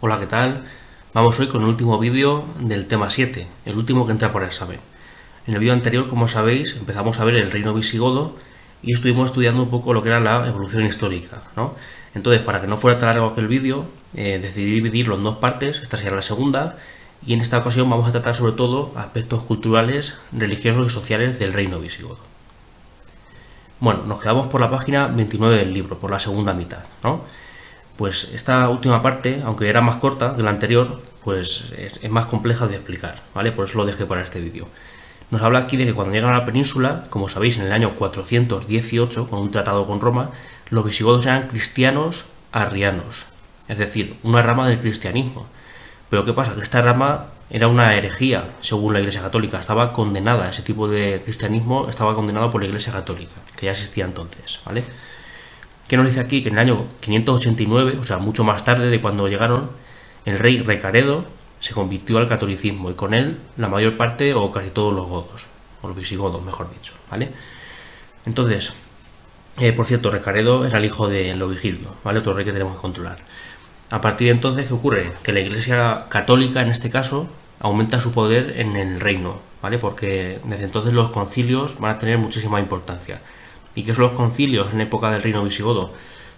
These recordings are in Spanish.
Hola, ¿qué tal? Vamos hoy con el último vídeo del tema 7, el último que entra por el examen. En el vídeo anterior, como sabéis, empezamos a ver el reino visigodo y estuvimos estudiando un poco lo que era la evolución histórica, ¿no? Entonces, para que no fuera tan largo que el vídeo, decidí dividirlo en dos partes, esta será la segunda, y en esta ocasión vamos a tratar sobre todo aspectos culturales, religiosos y sociales del reino visigodo. Bueno, nos quedamos por la página 29 del libro, por la segunda mitad, ¿no? Pues esta última parte, aunque era más corta que la anterior, pues es más compleja de explicar, ¿vale? Por eso lo dejé para este vídeo. Nos habla aquí de que cuando llegan a la península, como sabéis, en el año 418, con un tratado con Roma, los visigodos eran cristianos arrianos, es decir, una rama del cristianismo. Pero ¿qué pasa? Que esta rama era una herejía, según la Iglesia Católica, estaba condenada, ese tipo de cristianismo estaba condenado por la Iglesia Católica, que ya existía entonces, ¿vale? ¿Qué nos dice aquí? Que en el año 589, o sea, mucho más tarde de cuando llegaron, el rey Recaredo se convirtió al catolicismo y con él la mayor parte o casi todos los godos, o los visigodos, mejor dicho, ¿vale? Entonces, por cierto, Recaredo era el hijo de Leovigildo, ¿vale? Otro rey que tenemos que controlar. A partir de entonces, ¿qué ocurre? Que la Iglesia Católica, en este caso, aumenta su poder en el reino, ¿vale? Porque desde entonces los concilios van a tener muchísima importancia. ¿Y qué son los concilios en época del reino visigodo?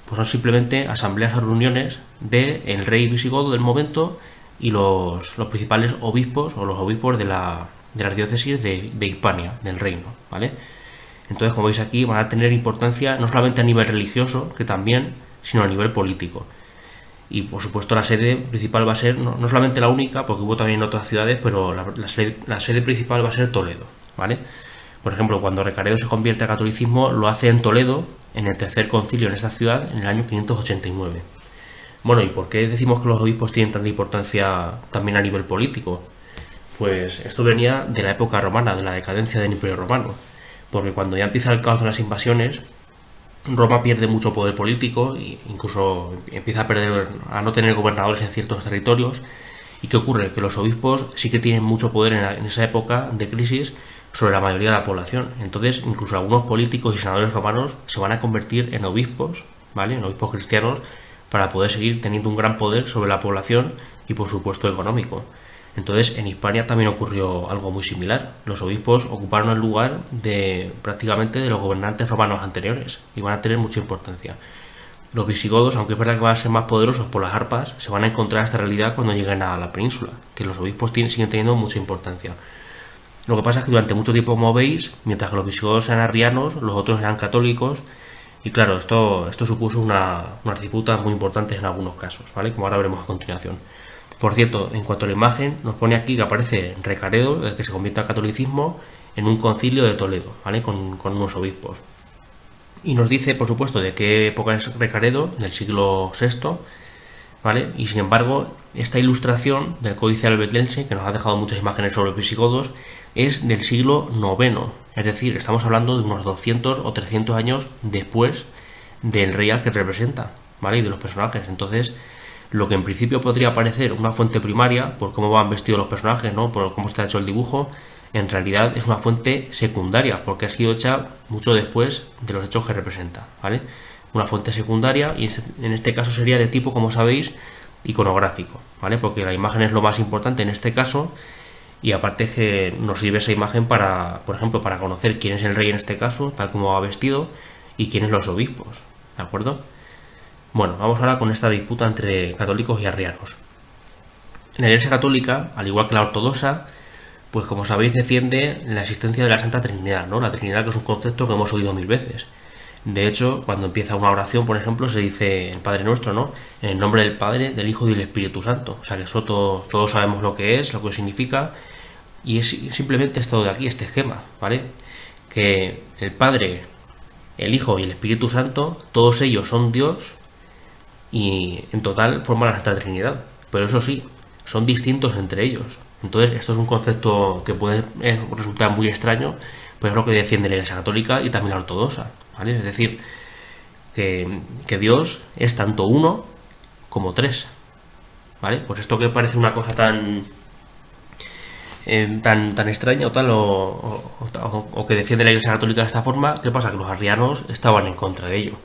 Pues son simplemente asambleas o reuniones del rey visigodo del momento y los principales obispos o los obispos de las diócesis de Hispania, del reino, ¿vale? Entonces, como veis aquí, van a tener importancia no solamente a nivel religioso, que también, sino a nivel político. Y por supuesto la sede principal va a ser, no solamente la única, porque hubo también en otras ciudades, pero la sede principal va a ser Toledo, ¿vale? Por ejemplo, cuando Recaredo se convierte al catolicismo, lo hace en Toledo, en el tercer concilio en esta ciudad, en el año 589. Bueno, ¿y por qué decimos que los obispos tienen tanta importancia también a nivel político? Pues esto venía de la época romana, de la decadencia del Imperio Romano, porque cuando ya empieza el caos de las invasiones, Roma pierde mucho poder político e incluso empieza a no tener gobernadores en ciertos territorios. ¿Y qué ocurre? Que los obispos sí que tienen mucho poder en esa época de crisis sobre la mayoría de la población. Entonces, incluso algunos políticos y senadores romanos se van a convertir en obispos, ¿vale? En obispos cristianos, para poder seguir teniendo un gran poder sobre la población y, por supuesto, económico. Entonces, en Hispania también ocurrió algo muy similar. Los obispos ocuparon el lugar prácticamente de los gobernantes romanos anteriores y van a tener mucha importancia. Los visigodos, aunque es verdad que van a ser más poderosos por las arpas, se van a encontrar esta realidad cuando lleguen a la península, que los obispos siguen teniendo mucha importancia. Lo que pasa es que durante mucho tiempo, como veis, mientras que los visigodos eran arrianos, los otros eran católicos, y claro, esto supuso unas disputas muy importantes en algunos casos, ¿vale? Como ahora veremos a continuación. Por cierto, en cuanto a la imagen, nos pone aquí que aparece Recaredo, el que se convierte al catolicismo, en un concilio de Toledo, ¿vale? Con unos obispos. Y nos dice, por supuesto, de qué época es Recaredo, del siglo VI, ¿vale? Y sin embargo, esta ilustración del Códice Albetlense, que nos ha dejado muchas imágenes sobre los visigodos, es del siglo IX, es decir, estamos hablando de unos 200 o 300 años después del rey al que representa, ¿vale? Y de los personajes. Entonces, lo que en principio podría parecer una fuente primaria, por cómo van vestidos los personajes, ¿no? Por cómo está hecho el dibujo, en realidad es una fuente secundaria, porque ha sido hecha mucho después de los hechos que representa, ¿vale? Una fuente secundaria, y en este caso sería de tipo, como sabéis, iconográfico, ¿vale? Porque la imagen es lo más importante en este caso, y aparte que nos sirve esa imagen para, por ejemplo, para conocer quién es el rey en este caso, tal como va vestido, y quiénes los obispos, ¿de acuerdo? Bueno, vamos ahora con esta disputa entre católicos y arrianos. La Iglesia Católica, al igual que la ortodoxa, pues como sabéis defiende la existencia de la Santa Trinidad, ¿no? La Trinidad, que es un concepto que hemos oído mil veces. De hecho, cuando empieza una oración, por ejemplo, se dice el Padre Nuestro, ¿no? En el nombre del Padre, del Hijo y del Espíritu Santo. O sea, que eso todos sabemos lo que es, lo que significa, y es simplemente esto de aquí, este esquema, ¿vale? Que el Padre, el Hijo y el Espíritu Santo, todos ellos son Dios y en total forman la Santa Trinidad. Pero eso sí, son distintos entre ellos. Entonces, esto es un concepto que puede resultar muy extraño, pero es lo que defiende la Iglesia Católica y también la ortodoxa, ¿vale? Es decir, que Dios es tanto uno como tres, ¿vale? Pues esto que parece una cosa tan extraña o que defiende la Iglesia Católica de esta forma, ¿qué pasa? Que los arrianos estaban en contra de ello.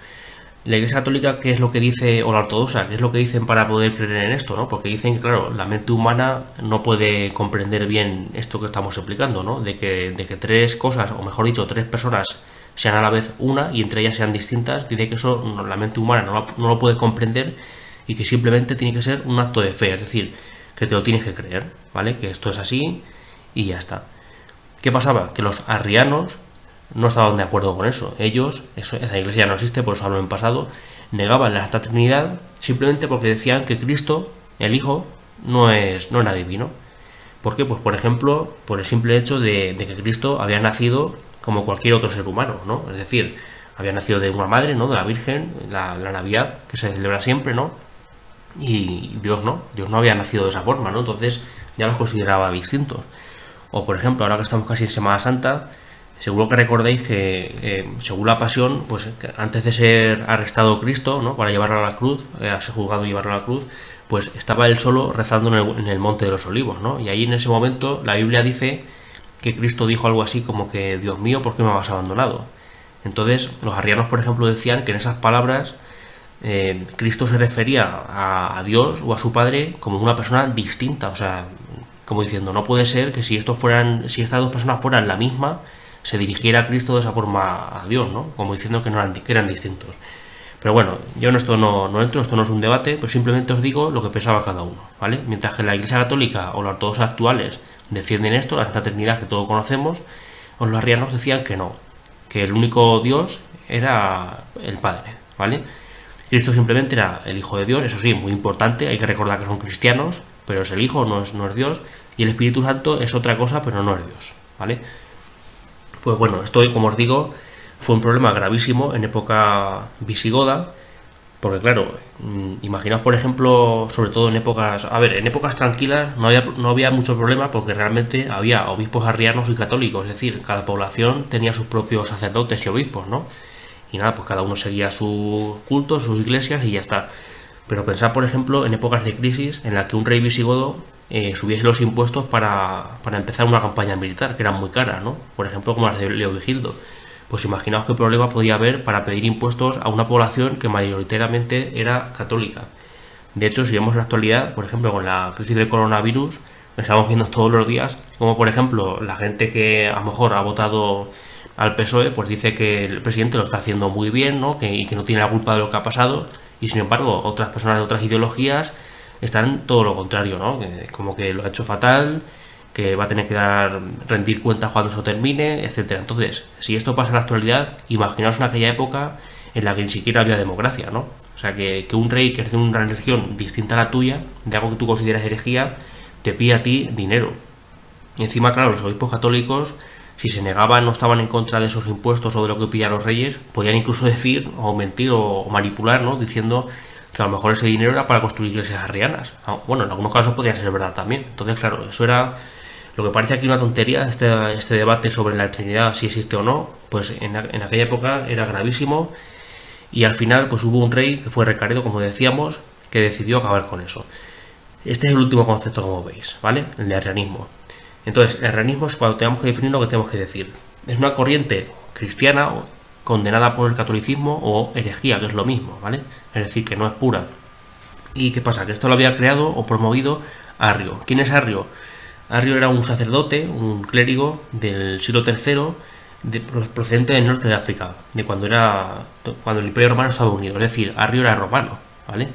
La Iglesia Católica, ¿qué es lo que dice, o la ortodoxa, qué es lo que dicen para poder creer en esto, ¿no? Porque dicen que, claro, la mente humana no puede comprender bien esto que estamos explicando, ¿no? De que tres cosas, o mejor dicho, tres personas sean a la vez una y entre ellas sean distintas. Dice que eso la mente humana no lo puede comprender y que simplemente tiene que ser un acto de fe, es decir, que te lo tienes que creer, ¿vale? Que esto es así y ya está. ¿Qué pasaba? Que los arrianos no estaban de acuerdo con eso. Ellos, esa iglesia no existe, por eso hablo en pasado, negaban la Santa Trinidad simplemente porque decían que Cristo, el Hijo, no era divino. ¿Por qué? Pues por ejemplo, por el simple hecho de que Cristo había nacido como cualquier otro ser humano, ¿no? Es decir, había nacido de una madre, ¿no? De la Virgen, la Navidad, que se celebra siempre, ¿no? Y Dios no había nacido de esa forma, ¿no? Entonces ya los consideraba distintos. O por ejemplo, ahora que estamos casi en Semana Santa, seguro que recordáis que según la Pasión, pues antes de ser arrestado Cristo, ¿no? Para llevarlo a la cruz, a ser juzgado y llevarlo a la cruz, pues estaba él solo rezando en el Monte de los Olivos, ¿no? Y ahí en ese momento la Biblia dice que Cristo dijo algo así como que, Dios mío, ¿por qué me has abandonado? Entonces los arrianos, por ejemplo, decían que en esas palabras Cristo se refería a Dios o a su Padre como una persona distinta, o sea, como diciendo, no puede ser que si estas dos personas fueran la misma, se dirigiera a Cristo de esa forma a Dios, ¿no? Como diciendo que eran distintos. Pero bueno, yo en esto no entro, esto no es un debate, pues simplemente os digo lo que pensaba cada uno, ¿vale? Mientras que la Iglesia Católica o los ortodoxos actuales defienden esto, la Santa Trinidad que todos conocemos, los arrianos decían que no, que el único Dios era el Padre, ¿vale? Cristo simplemente era el Hijo de Dios, eso sí, muy importante, hay que recordar que son cristianos, pero es el Hijo, no es Dios, y el Espíritu Santo es otra cosa, pero no es Dios, ¿vale? Pues bueno, esto, como os digo, fue un problema gravísimo en época visigoda, porque claro, imaginaos por ejemplo, sobre todo en épocas tranquilas no había mucho problema porque realmente había obispos arrianos y católicos, es decir, cada población tenía sus propios sacerdotes y obispos, ¿no? Y nada, pues cada uno seguía su culto, sus iglesias y ya está. Pero pensad, por ejemplo, en épocas de crisis en las que un rey visigodo subiese los impuestos para empezar una campaña militar, que eran muy caras, ¿no? Por ejemplo, como las de Leovigildo. Pues imaginaos qué problema podía haber para pedir impuestos a una población que mayoritariamente era católica. De hecho, si vemos la actualidad, por ejemplo, con la crisis del coronavirus, estamos viendo todos los días como, por ejemplo, la gente que a lo mejor ha votado al PSOE, pues dice que el presidente lo está haciendo muy bien, ¿no? Y que no tiene la culpa de lo que ha pasado, y sin embargo otras personas de otras ideologías están todo lo contrario, ¿no? Como que lo ha hecho fatal, que va a tener que rendir cuentas cuando eso termine, etcétera. Entonces, si esto pasa en la actualidad, imaginaos en aquella época en la que ni siquiera había democracia, ¿no? O sea, que un rey que es de una religión distinta a la tuya, de algo que tú consideras herejía, te pide a ti dinero. Y encima, claro, los obispos católicos, si se negaban, no estaban en contra de esos impuestos o de lo que pedían los reyes, podían incluso decir, o mentir, o manipular, ¿no? Diciendo que a lo mejor ese dinero era para construir iglesias arrianas. Bueno, en algunos casos podría ser verdad también. Entonces, claro, eso era lo que parece aquí una tontería, este debate sobre la Trinidad, si existe o no, pues en aquella época era gravísimo, y al final pues hubo un rey, que fue Recaredo, como decíamos, que decidió acabar con eso. Este es el último concepto, como veis, ¿vale? El de arrianismo. Entonces, el arrianismo es cuando tenemos que definir lo que tenemos que decir. Es una corriente cristiana condenada por el catolicismo o herejía, que es lo mismo, ¿vale? Es decir, que no es pura. ¿Y qué pasa? Que esto lo había creado o promovido Arrio. ¿Quién es Arrio? Arrio era un sacerdote, un clérigo del siglo III, procedente del norte de África, de cuando el Imperio Romano estaba unido. Es decir, Arrio era romano, ¿vale?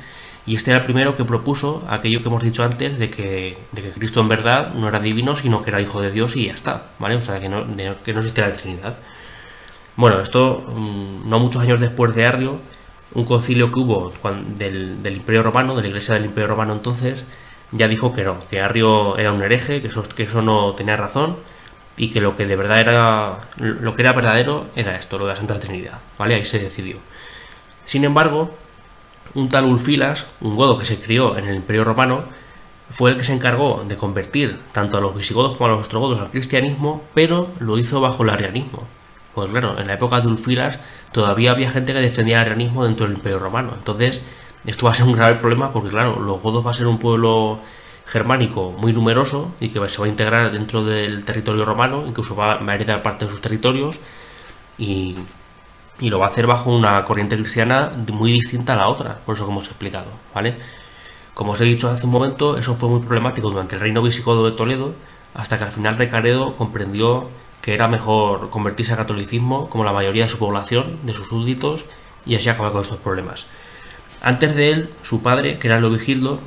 Y este era el primero que propuso aquello que hemos dicho antes de que Cristo en verdad no era divino, sino que era hijo de Dios y ya está, ¿vale? O sea, que no existía la Trinidad. Bueno, esto, no muchos años después de Arrio, un concilio que hubo del Imperio Romano, de la Iglesia del Imperio Romano entonces, ya dijo que no, que Arrio era un hereje, que eso no tenía razón, y que lo que de verdad lo que era verdadero era esto, lo de la Santa Trinidad, ¿vale? Ahí se decidió. Sin embargo, un tal Ulfilas, un godo que se crió en el Imperio Romano, fue el que se encargó de convertir tanto a los visigodos como a los ostrogodos al cristianismo, pero lo hizo bajo el arrianismo. Pues claro, en la época de Ulfilas todavía había gente que defendía el arrianismo dentro del Imperio Romano. Entonces, esto va a ser un grave problema porque, claro, los godos va a ser un pueblo germánico muy numeroso y que se va a integrar dentro del territorio romano, incluso va a heredar parte de sus territorios, y y lo va a hacer bajo una corriente cristiana muy distinta a la otra, por eso que hemos explicado, ¿vale? Como os he dicho hace un momento, eso fue muy problemático durante el reino visigodo de Toledo, hasta que al final Recaredo comprendió que era mejor convertirse al catolicismo como la mayoría de su población, de sus súbditos, y así acabar con estos problemas. Antes de él, su padre, que era Leovigildo,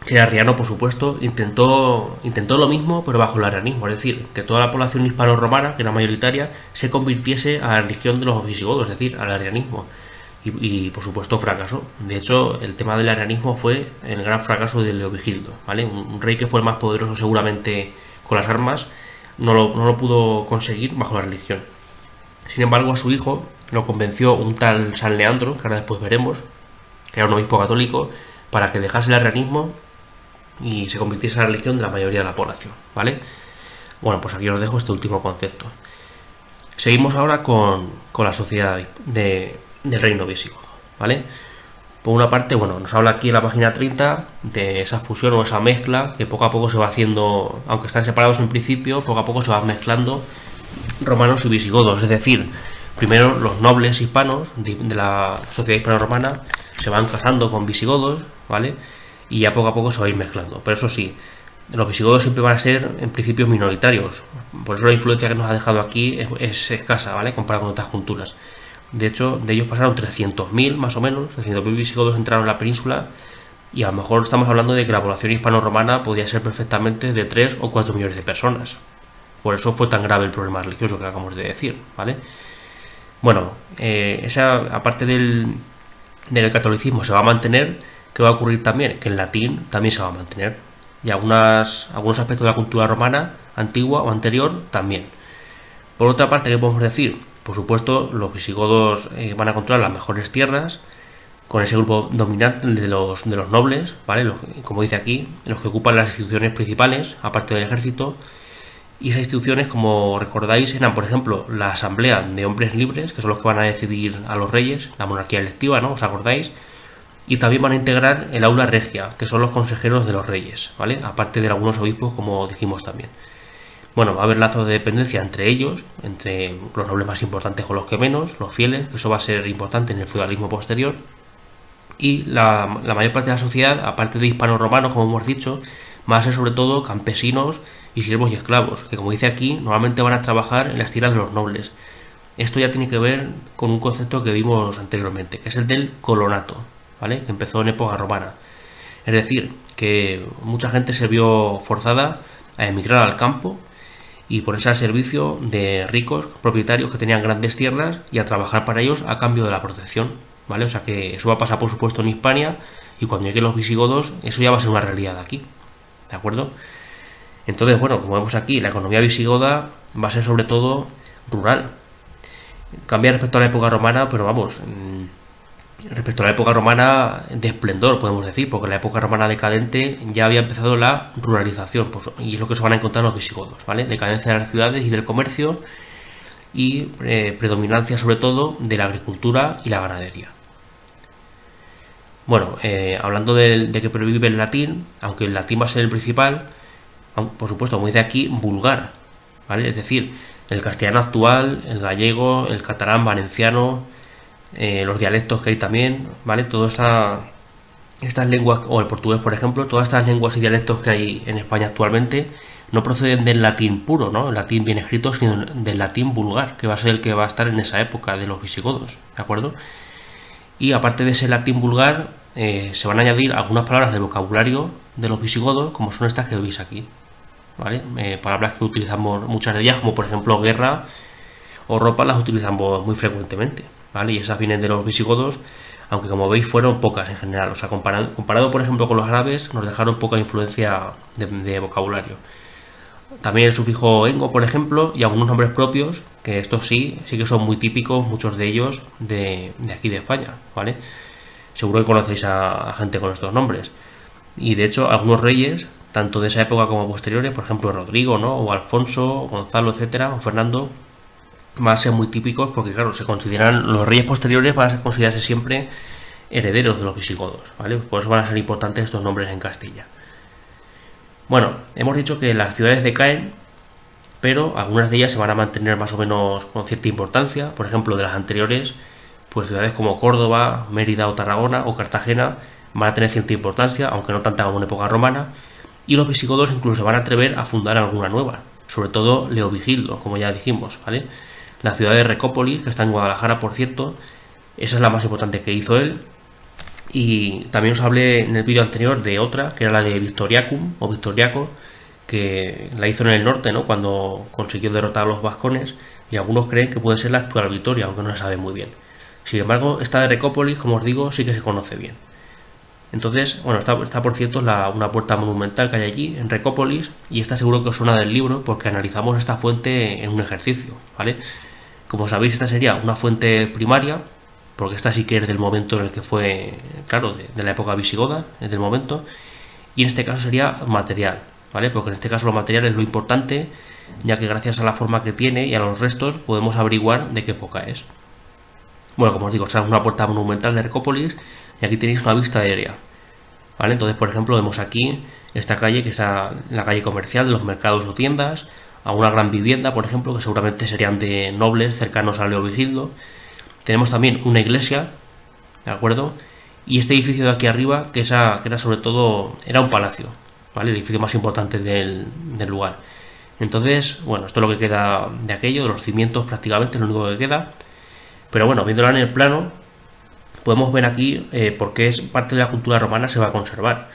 que era arriano por supuesto, intentó lo mismo pero bajo el arrianismo, es decir, que toda la población hispano-romana, que era mayoritaria, se convirtiese a la religión de los visigodos, es decir, al arrianismo. Y por supuesto fracasó. De hecho, el tema del arrianismo fue el gran fracaso de Leovigildo, ¿vale? Un rey que fue el más poderoso seguramente con las armas, no lo pudo conseguir bajo la religión. Sin embargo, a su hijo lo convenció un tal San Leandro, que ahora después veremos, que era un obispo católico, para que dejase el arrianismo y se convirtiese en la religión de la mayoría de la población, ¿vale? Bueno, pues aquí os dejo este último concepto. Seguimos ahora con la sociedad del reino visigodo, ¿vale? Por una parte, bueno, nos habla aquí en la página 30 de esa fusión o esa mezcla que poco a poco se va haciendo, aunque están separados en principio, poco a poco se van mezclando romanos y visigodos, es decir, primero los nobles hispanos de la sociedad hispano-romana se van casando con visigodos, ¿vale? Y ya poco a poco se va a ir mezclando. Pero eso sí, los visigodos siempre van a ser en principio minoritarios. Por eso la influencia que nos ha dejado aquí es escasa, ¿vale? Comparado con otras culturas. De hecho, de ellos pasaron 300.000 más o menos, 300.000 visigodos entraron en la península, y a lo mejor estamos hablando de que la población hispano-romana podía ser perfectamente de 3 o 4 millones de personas. Por eso fue tan grave el problema religioso que acabamos de decir, ¿vale? Bueno, aparte del catolicismo se va a mantener. ¿Qué va a ocurrir también? Que el latín también se va a mantener. Y algunos aspectos de la cultura romana antigua o anterior también. Por otra parte, ¿qué podemos decir? Por supuesto, los visigodos van a controlar las mejores tierras con ese grupo dominante de los nobles, ¿vale? Como dice aquí, los que ocupan las instituciones principales, aparte del ejército. Y esas instituciones, como recordáis, eran, por ejemplo, la asamblea de hombres libres, que son los que van a decidir a los reyes, la monarquía electiva, ¿no? ¿Os acordáis? Y también van a integrar el aula regia, que son los consejeros de los reyes, ¿vale? Aparte de algunos obispos, como dijimos también. Bueno, va a haber lazos de dependencia entre ellos, entre los nobles más importantes con los que menos, los fieles, que eso va a ser importante en el feudalismo posterior. Y la mayor parte de la sociedad, aparte de hispano-romanos, como hemos dicho, va a ser sobre todo campesinos y siervos y esclavos, que como dice aquí, normalmente van a trabajar en las tierras de los nobles. Esto ya tiene que ver con un concepto que vimos anteriormente, que es el del colonato, ¿vale? Que empezó en época romana. Es decir, que mucha gente se vio forzada a emigrar al campo y ponerse al servicio de ricos propietarios que tenían grandes tierras y a trabajar para ellos a cambio de la protección, ¿vale? O sea que eso va a pasar por supuesto en Hispania, y cuando lleguen los visigodos eso ya va a ser una realidad aquí, ¿de acuerdo? Entonces, bueno, como vemos aquí, la economía visigoda va a ser sobre todo rural. Cambia respecto a la época romana, pero vamos, respecto a la época romana de esplendor, podemos decir, porque en la época romana decadente ya había empezado la ruralización, pues, y es lo que se van a encontrar los visigodos, ¿vale? Decadencia de las ciudades y del comercio, y predominancia sobre todo de la agricultura y la ganadería. Bueno, hablando de que pervive el latín, aunque el latín va a ser el principal, por supuesto, como dice aquí, vulgar, ¿vale? Es decir, el castellano actual, el gallego, el catalán, valenciano, los dialectos que hay también, ¿vale? Todas estas lenguas, o el portugués, por ejemplo, todas estas lenguas y dialectos que hay en España actualmente no proceden del latín puro, ¿no? El latín bien escrito, sino del latín vulgar, que va a ser el que va a estar en esa época de los visigodos, ¿de acuerdo? Y aparte de ese latín vulgar, se van a añadir algunas palabras del vocabulario de los visigodos, como son estas que veis aquí, ¿vale? Palabras que utilizamos, muchas de ellas, como por ejemplo guerra o ropa, las utilizamos muy frecuentemente, ¿vale? Y esas vienen de los visigodos, aunque como veis fueron pocas en general. O sea, comparado por ejemplo con los árabes, nos dejaron poca influencia de vocabulario. También el sufijo engo, por ejemplo, y algunos nombres propios, que estos sí que son muy típicos, muchos de ellos de aquí de España, ¿vale? Seguro que conocéis a gente con estos nombres. Y de hecho, algunos reyes, tanto de esa época como posteriores, por ejemplo Rodrigo, ¿no? O Alfonso, o Gonzalo, etcétera, o Fernando, van a ser muy típicos porque, claro, los reyes posteriores van a considerarse siempre herederos de los visigodos, ¿vale? Por eso van a ser importantes estos nombres en Castilla. Bueno, hemos dicho que las ciudades decaen pero algunas de ellas se van a mantener más o menos con cierta importancia. Por ejemplo, de las anteriores, pues ciudades como Córdoba, Mérida o Tarragona o Cartagena van a tener cierta importancia, aunque no tanta como en época romana, y los visigodos incluso se van a atrever a fundar alguna nueva, sobre todo Leovigildo, como ya dijimos, ¿vale? La ciudad de Recópolis, que está en Guadalajara, por cierto, esa es la más importante que hizo él. Y también os hablé en el vídeo anterior de otra, que era la de Victoriacum o Victoriaco, que la hizo en el norte, ¿no? Cuando consiguió derrotar a los vascones, y algunos creen que puede ser la actual Vitoria, aunque no se sabe muy bien. Sin embargo, esta de Recópolis, como os digo, sí que se conoce bien. Entonces, bueno, está por cierto una puerta monumental que hay allí, en Recópolis, y está seguro que os suena del libro porque analizamos esta fuente en un ejercicio, ¿vale? Como sabéis, esta sería una fuente primaria, porque esta sí que es del momento en el que fue, claro, de la época visigoda, es del momento, y en este caso sería material, ¿vale? Porque en este caso lo material es lo importante, ya que gracias a la forma que tiene y a los restos podemos averiguar de qué época es. Bueno, como os digo, esta es una puerta monumental de Recópolis, y aquí tenéis una vista aérea, ¿vale? Entonces, por ejemplo, vemos aquí esta calle, que es la calle comercial de los mercados o tiendas, a una gran vivienda, por ejemplo, que seguramente serían de nobles cercanos a Leovigildo. Tenemos también una iglesia, ¿de acuerdo? Y este edificio de aquí arriba, que era sobre todo, era un palacio, ¿vale? El edificio más importante del lugar. Entonces, bueno, esto es lo que queda de aquello, de los cimientos prácticamente, es lo único que queda. Pero bueno, viéndola en el plano, podemos ver aquí por qué es parte de la cultura romana se va a conservar.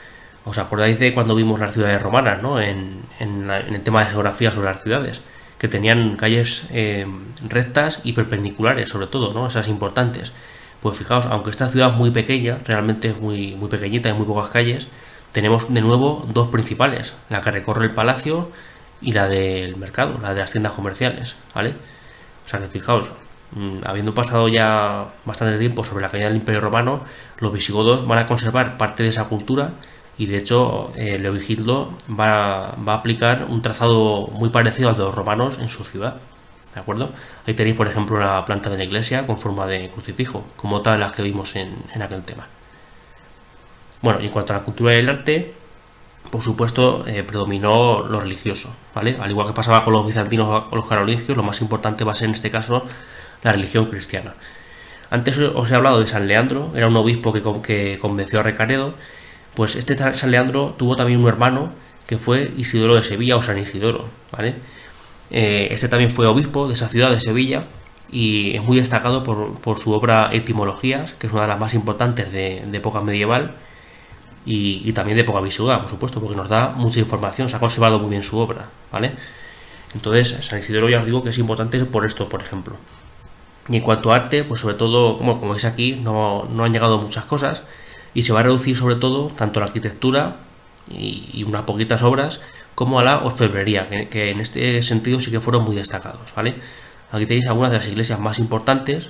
¿Os acordáis de cuando vimos las ciudades romanas, ¿no? En el tema de geografía sobre las ciudades, que tenían calles rectas y perpendiculares, sobre todo, ¿no? Esas importantes. Pues fijaos, aunque esta ciudad es muy pequeña, realmente es muy pequeñita, hay muy pocas calles, tenemos de nuevo dos principales, la que recorre el palacio y la del mercado, la de las tiendas comerciales, ¿vale? O sea que fijaos, habiendo pasado ya bastante tiempo sobre la caída del Imperio Romano, los visigodos van a conservar parte de esa cultura, y de hecho Leovigildo va a aplicar un trazado muy parecido al de los romanos en su ciudad, ¿de acuerdo? Ahí tenéis, por ejemplo, la planta de la iglesia con forma de crucifijo, como otra de las que vimos en aquel tema. Bueno, y en cuanto a la cultura y el arte, por supuesto, predominó lo religioso, ¿vale? Al igual que pasaba con los bizantinos o los carolingios, lo más importante va a ser en este caso la religión cristiana. Antes os he hablado de San Leandro, era un obispo que convenció a Recaredo. Pues este San Leandro tuvo también un hermano que fue Isidoro de Sevilla o San Isidoro, ¿vale? Este también fue obispo de esa ciudad de Sevilla y es muy destacado por su obra Etimologías, que es una de las más importantes de época medieval y también de época visigoda, por supuesto, porque nos da mucha información, se ha conservado muy bien su obra, ¿vale? Entonces, San Isidoro ya os digo que es importante por esto, por ejemplo. Y en cuanto a arte, pues sobre todo, como veis aquí, no han llegado muchas cosas, y se va a reducir sobre todo tanto a la arquitectura y unas poquitas obras como a la orfebrería, que en este sentido sí que fueron muy destacados, ¿vale? Aquí tenéis algunas de las iglesias más importantes,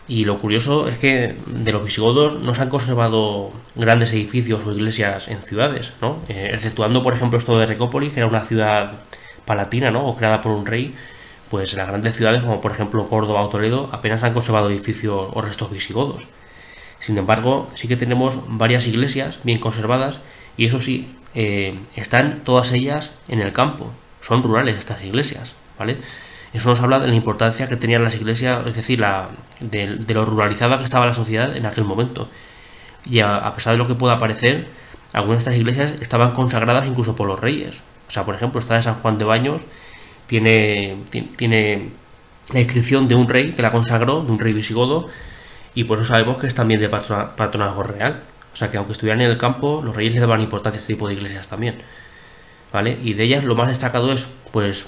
y lo curioso es que de los visigodos no se han conservado grandes edificios o iglesias en ciudades, ¿no? Exceptuando, por ejemplo, esto de Recópolis, que era una ciudad palatina, ¿no? O creada por un rey. Pues en las grandes ciudades, como por ejemplo Córdoba o Toledo, apenas han conservado edificios o restos visigodos. Sin embargo, sí que tenemos varias iglesias bien conservadas, y eso sí, están todas ellas en el campo, son rurales estas iglesias, ¿vale? Eso nos habla de la importancia que tenían las iglesias, es decir, de lo ruralizada que estaba la sociedad en aquel momento. Y a pesar de lo que pueda parecer, algunas de estas iglesias estaban consagradas incluso por los reyes. O sea, por ejemplo, esta de San Juan de Baños tiene la inscripción de un rey que la consagró, de un rey visigodo, y por eso sabemos que es también de patronazgo real. O sea que aunque estuvieran en el campo, los reyes le daban importancia a este tipo de iglesias también, ¿vale? Y de ellas lo más destacado es, pues,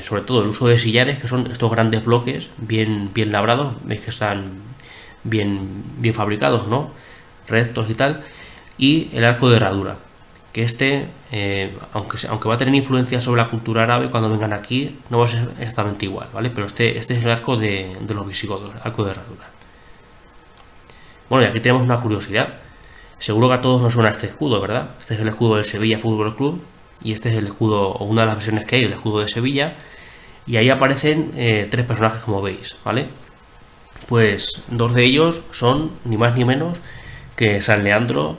sobre todo el uso de sillares, que son estos grandes bloques bien labrados, veis que están bien fabricados, ¿no? Rectos y tal, y el arco de herradura, que aunque va a tener influencia sobre la cultura árabe, cuando vengan aquí no va a ser exactamente igual, ¿vale? Pero este es el arco de los visigodos, el arco de herradura. Bueno, y aquí tenemos una curiosidad. Seguro que a todos nos suena este escudo, ¿verdad? Este es el escudo del Sevilla Fútbol Club, y este es el escudo, o una de las versiones que hay, el escudo de Sevilla, y ahí aparecen tres personajes, como veis, ¿vale? Pues dos de ellos son ni más ni menos que San Leandro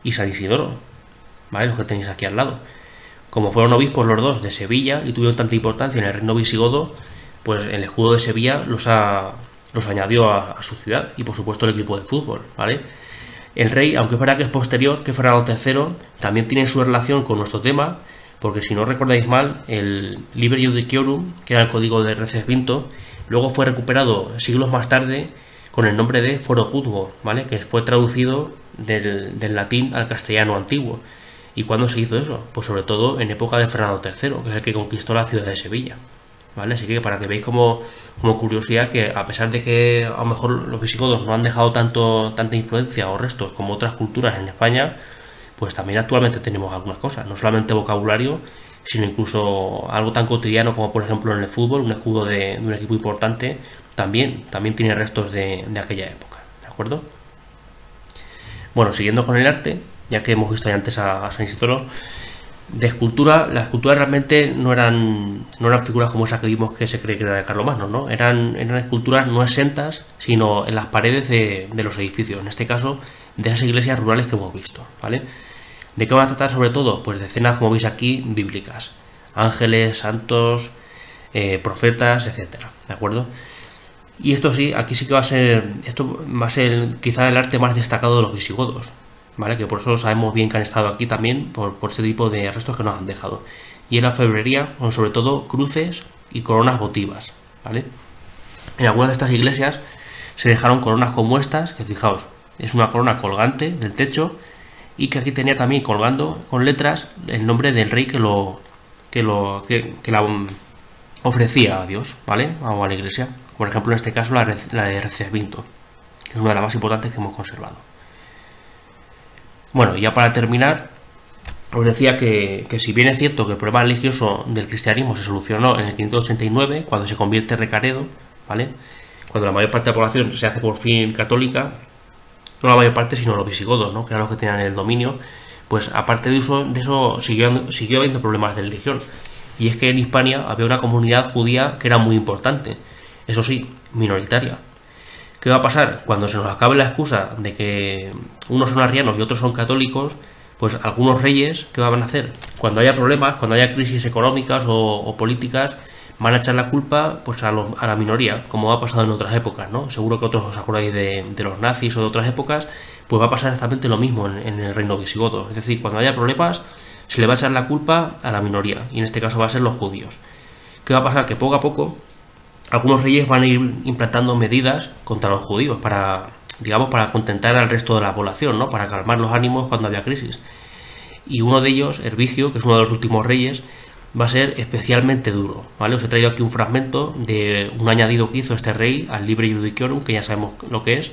y San Isidoro, ¿vale? Los que tenéis aquí al lado. Como fueron obispos los dos de Sevilla y tuvieron tanta importancia en el reino visigodo, pues el escudo de Sevilla los añadió a su ciudad y por supuesto el equipo de fútbol, ¿vale? El rey, aunque es verdad que es posterior, que Fernando III, también tiene su relación con nuestro tema, porque si no recordáis mal, el Liber Judiciorum, que era el código de Recesvinto, luego fue recuperado siglos más tarde con el nombre de Foro Juzgo, ¿vale? Que fue traducido del latín al castellano antiguo. ¿Y cuándo se hizo eso? Pues sobre todo en época de Fernando III, que es el que conquistó la ciudad de Sevilla, ¿vale? Así que para que veáis como curiosidad que a pesar de que a lo mejor los visigodos no han dejado tanta influencia o restos como otras culturas en España, pues también actualmente tenemos algunas cosas, no solamente vocabulario, sino incluso algo tan cotidiano como por ejemplo en el fútbol, un escudo de un equipo importante, también tiene restos de aquella época, ¿de acuerdo? Bueno, siguiendo con el arte, ya que hemos visto ya antes a San Isidoro, de escultura, las esculturas realmente no eran figuras como esas que vimos que se cree que era de Carlomagno, ¿no? Eran esculturas no exentas, sino en las paredes de los edificios, en este caso de esas iglesias rurales que hemos visto, ¿vale? ¿De qué van a tratar sobre todo? Pues de escenas, como veis aquí, bíblicas, ángeles, santos, profetas, etcétera, ¿de acuerdo? Y esto sí, aquí sí que va a ser quizá el arte más destacado de los visigodos, ¿vale? Que por eso sabemos bien que han estado aquí también por este tipo de restos que nos han dejado. Y en la orfebrería con sobre todo cruces y coronas votivas, ¿vale? En algunas de estas iglesias se dejaron coronas como estas, que fijaos, es una corona colgante del techo y que aquí tenía también colgando con letras el nombre del rey que la ofrecía a Dios, ¿vale? O a la iglesia. Por ejemplo, en este caso la de Recesvinto, que es una de las más importantes que hemos conservado. Bueno, ya para terminar, os decía que si bien es cierto que el problema religioso del cristianismo se solucionó en el 589, cuando se convierte Recaredo, ¿vale? Cuando la mayor parte de la población se hace por fin católica, no la mayor parte, sino los visigodos, ¿no? Que eran los que tenían el dominio, pues aparte de eso siguió habiendo problemas de religión. Y es que en Hispania había una comunidad judía que era muy importante, eso sí, minoritaria. ¿Qué va a pasar? Cuando se nos acabe la excusa de que unos son arrianos y otros son católicos, pues algunos reyes, ¿qué van a hacer? Cuando haya problemas, cuando haya crisis económicas o políticas, van a echar la culpa pues a la minoría, como ha pasado en otras épocas, ¿no? Seguro que otros os acordáis de los nazis o de otras épocas, pues va a pasar exactamente lo mismo en el reino visigodo. Es decir, cuando haya problemas, se le va a echar la culpa a la minoría, y en este caso va a ser los judíos. ¿Qué va a pasar? Que poco a poco algunos reyes van a ir implantando medidas contra los judíos para contentar al resto de la población, ¿no? Para calmar los ánimos cuando había crisis. Y uno de ellos, Hervigio, que es uno de los últimos reyes, va a ser especialmente duro, ¿vale? Os he traído aquí un fragmento de un añadido que hizo este rey al Liber Judiciorum, que ya sabemos lo que es,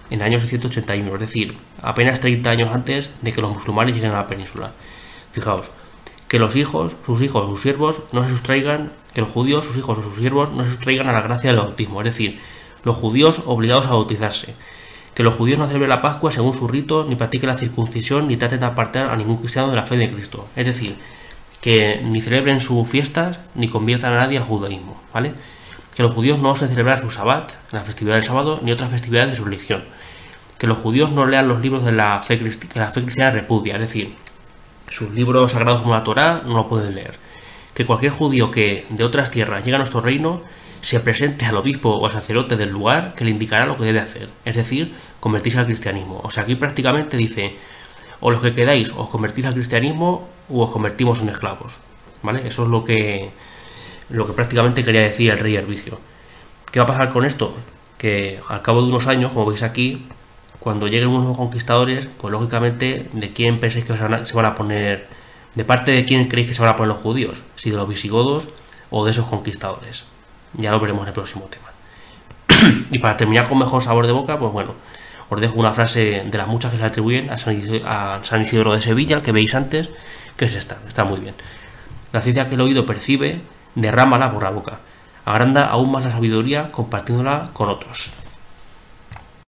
en el año 681, es decir, apenas 30 años antes de que los musulmanes lleguen a la península. Fijaos, que los hijos, sus siervos, no se sustraigan, que los judíos, sus hijos o sus siervos, no se sustraigan a la gracia del bautismo, es decir, los judíos obligados a bautizarse, que los judíos no celebren la Pascua según su rito, ni practiquen la circuncisión, ni traten de apartar a ningún cristiano de la fe de Cristo, es decir, que ni celebren sus fiestas, ni conviertan a nadie al judaísmo, ¿vale? Que los judíos no se celebran su sabbat, la festividad del sábado, ni otras festividades de su religión, que los judíos no lean los libros de la fe cristiana repudia, es decir, sus libros sagrados como la Torá no lo pueden leer. Que cualquier judío que de otras tierras llegue a nuestro reino se presente al obispo o al sacerdote del lugar que le indicará lo que debe hacer, es decir, convertirse al cristianismo. O sea, aquí prácticamente dice, o los que quedáis os convertís al cristianismo o os convertimos en esclavos, ¿vale? Eso es lo que prácticamente quería decir el rey Hervigio. ¿Qué va a pasar con esto? Que al cabo de unos años, como veis aquí, cuando lleguen unos conquistadores, pues lógicamente, ¿de quién pensáis que se van a poner? ¿De parte de quién creéis que se van a poner los judíos? ¿Si de los visigodos o de esos conquistadores? Ya lo veremos en el próximo tema. Y para terminar con mejor sabor de boca, pues bueno, os dejo una frase de las muchas que se le atribuyen a San Isidoro de Sevilla, el que veis antes, que es esta, está muy bien. La ciencia que el oído percibe, derrámala por la boca. Agranda aún más la sabiduría compartiéndola con otros.